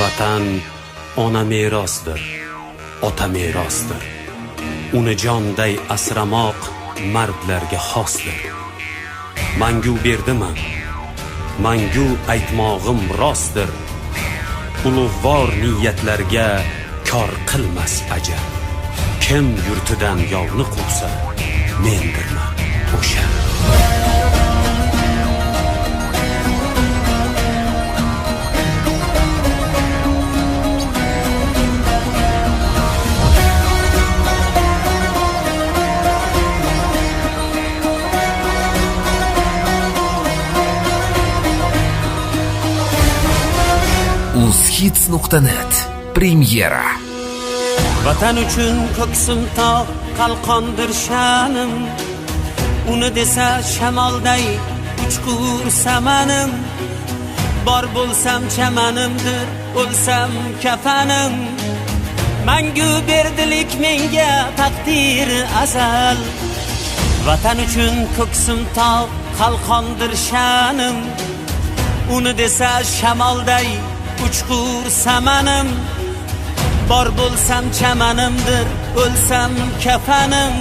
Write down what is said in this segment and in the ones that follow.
Vatan ona merosdir, ota merosdir. Uni jonday asramoq mardlarga xosdir. Mangu berdiman, mangu aytmog'im rostdir. Ulug'vor niyatlarga kor qilmas ajal. Kim yurtidan yovni quvsa, mendirman o'sha. uzhits.net premyera. Vatan uchun ko'ksim tog' qalqondir sha'nim. Uni desa shamolday uchqur samanim. Bor bo'lsam chamanimdir, o'lsam kafanim. Mangu berdilik menga taqdir azal. Vatan uchun ko'ksim tog' qalqondir sha'nim. Uni desa shamolday uchqur samanim. Bor bo'lsam chamanimdir, o'lsam kafanim.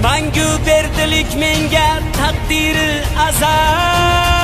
Mangu berdilik menga taqdiri azal.